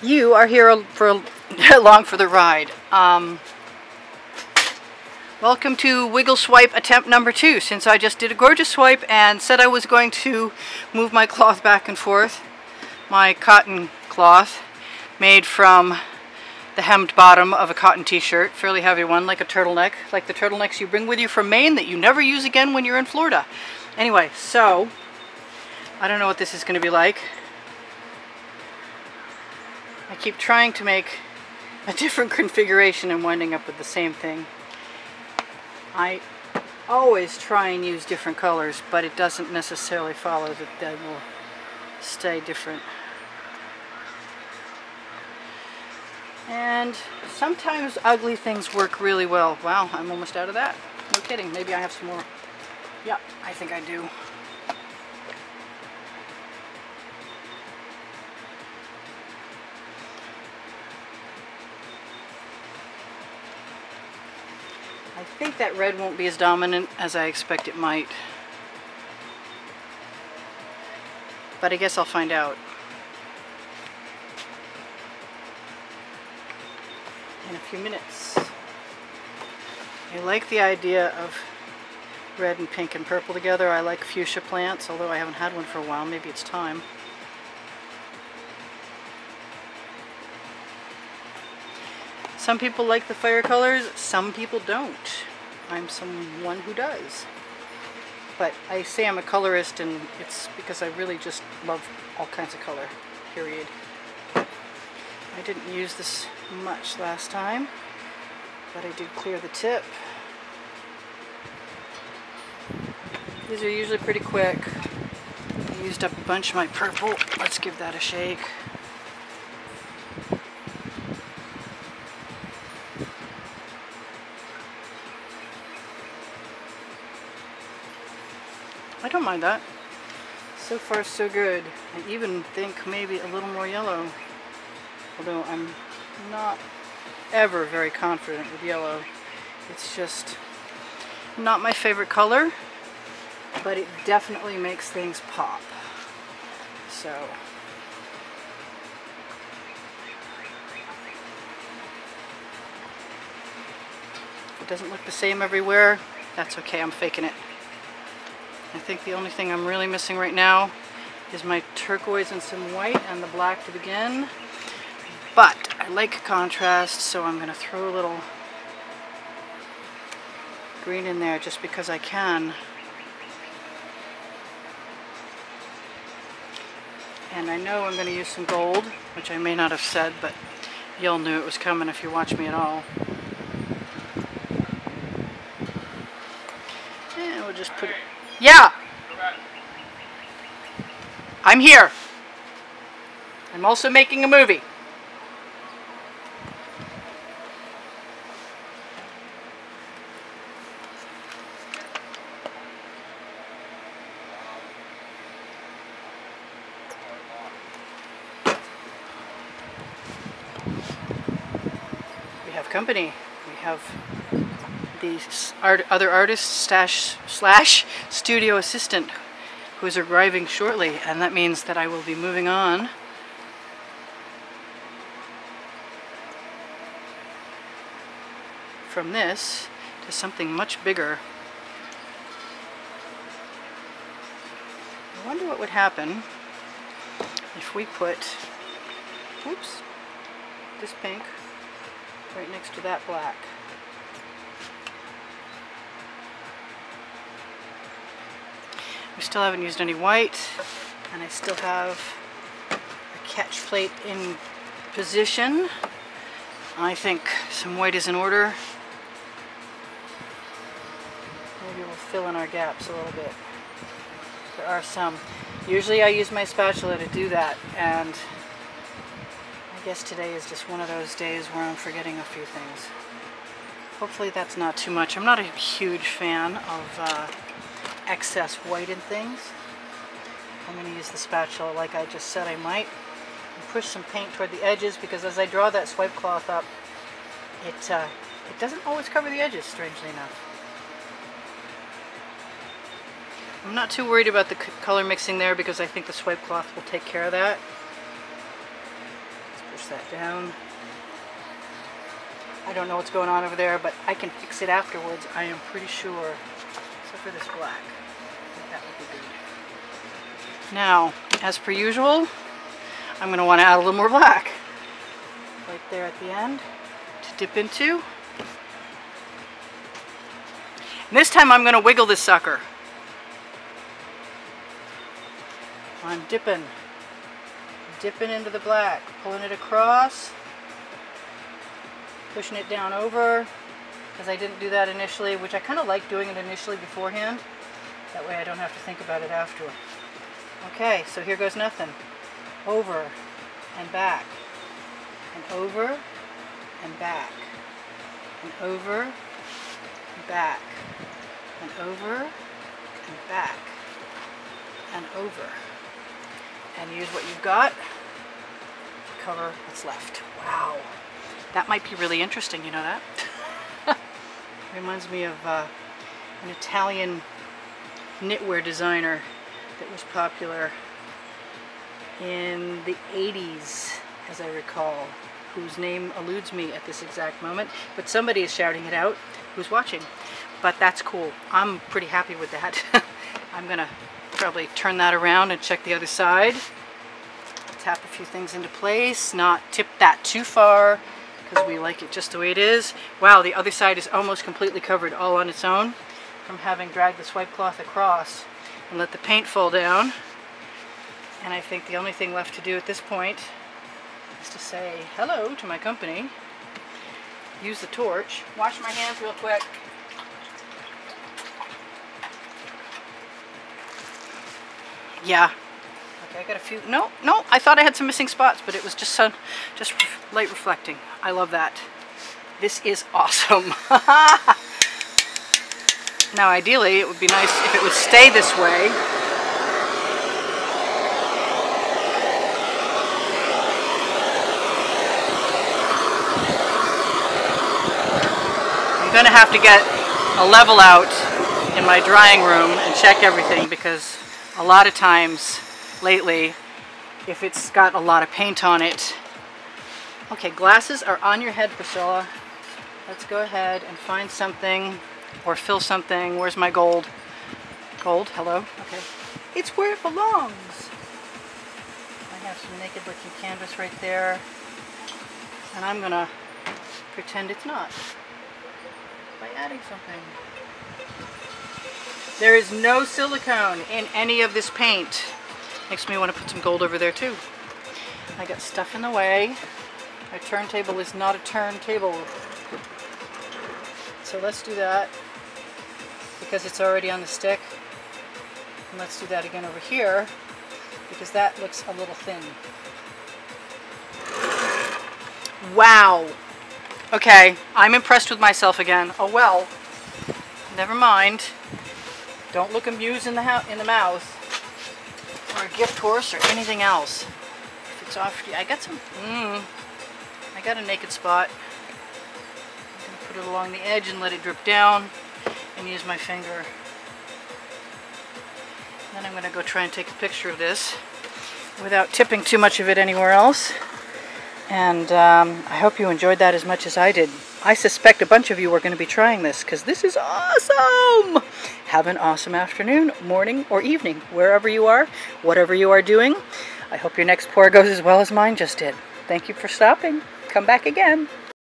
You are here for along for the ride. Welcome to Wiggle Swipe attempt number 2. Since I just did a gorgeous swipe and said I was going to move my cloth back and forth, my cotton cloth made from the hemmed bottom of a cotton t-shirt, fairly heavy one, like a turtleneck, like the turtlenecks you bring with you from Maine that you never use again when you're in Florida. Anyway, so I don't know what this is going to be like. I keep trying to make a different configuration and winding up with the same thing. I always try and use different colors, but it doesn't necessarily follow that they will stay different. And sometimes ugly things work really well. Wow, I'm almost out of that. No kidding. Maybe I have some more. Yeah, I think I do. I think that red won't be as dominant as I expect it might. But I guess I'll find out in a few minutes. I like the idea of red and pink and purple together. I like fuchsia plants, although I haven't had one for a while. Maybe it's time. Some people like the fire colors, some people don't. I'm someone who does. But I say I'm a colorist, and it's because I really just love all kinds of color, period. I didn't use this much last time, but I did clear the tip. These are usually pretty quick. I used up a bunch of my purple. Let's give that a shake. I don't mind that. So far so good. I even think maybe a little more yellow. Although I'm not ever very confident with yellow. It's just not my favorite color, but it definitely makes things pop. So if it doesn't look the same everywhere, that's okay, I'm faking it. I think the only thing I'm really missing right now is my turquoise and some white and the black to begin. But I like contrast, so I'm going to throw a little green in there just because I can. And I know I'm going to use some gold, which I may not have said, but y'all knew it was coming if you watch me at all. And we'll just put it... Yeah! I'm here. I'm also making a movie. We have company. We have the other artist slash studio assistant who's arriving shortly, and that means that I will be moving on from this to something much bigger. I wonder what would happen if we put, oops, this pink right next to that black. We still haven't used any white, and I still have a catch plate in position. I think some white is in order. Maybe we'll fill in our gaps a little bit. There are some. Usually I use my spatula to do that, and I guess today is just one of those days where I'm forgetting a few things. Hopefully that's not too much. I'm not a huge fan of excess white in things. I'm going to use the spatula like I just said I might, and push some paint toward the edges, because as I draw that swipe cloth up, it doesn't always cover the edges, strangely enough. I'm not too worried about the color mixing there because I think the swipe cloth will take care of that. Let's push that down. I don't know what's going on over there, but I can fix it afterwards, I am pretty sure. Except for this black. I think that would be good. Now, as per usual, I'm going to want to add a little more black. Right there at the end to dip into. And this time I'm going to wiggle this sucker. I'm dipping into the black, pulling it across, pushing it down over, because I didn't do that initially, which I kind of like doing it initially beforehand. That way I don't have to think about it after. Okay, so here goes nothing. Over and back, and over and back, and over and back, and over and back, and over. And use what you've got to cover what's left. Wow. That might be really interesting, you know that? Reminds me of an Italian knitwear designer that was popular in the 80s, as I recall, whose name eludes me at this exact moment, but somebody is shouting it out who's watching. But that's cool. I'm pretty happy with that. I'm going to probably turn that around and check the other side. Tap a few things into place, not tip that too far, because we like it just the way it is. Wow, the other side is almost completely covered all on its own from having dragged this white cloth across and let the paint fall down. And I think the only thing left to do at this point is to say hello to my company, use the torch, wash my hands real quick. Yeah. Okay, I got a few. No, I thought I had some missing spots, but it was just light reflecting. I love that. This is awesome. Now, ideally, it would be nice if it would stay this way. I'm going to have to get a level out in my drying room and check everything, because a lot of times lately, if it's got a lot of paint on it. Okay, glasses are on your head, Priscilla. Let's go ahead and find something or fill something. Where's my gold? Gold, hello? Okay. It's where it belongs. I have some naked looking canvas right there. And I'm gonna pretend it's not by adding something. There is no silicone in any of this paint. Makes me want to put some gold over there too. I got stuff in the way. My turntable is not a turntable. So let's do that because it's already on the stick. And let's do that again over here because that looks a little thin. Wow. Okay, I'm impressed with myself again. Oh well, never mind. Don't look amused in the mouth, or a gift horse, or anything else. If it's off, I got some. I got a naked spot. I'm gonna put it along the edge and let it drip down, and use my finger. Then I'm gonna go try and take a picture of this without tipping too much of it anywhere else. And I hope you enjoyed that as much as I did. I suspect a bunch of you are going to be trying this because this is awesome! Have an awesome afternoon, morning, or evening, wherever you are, whatever you are doing. I hope your next pour goes as well as mine just did. Thank you for stopping. Come back again.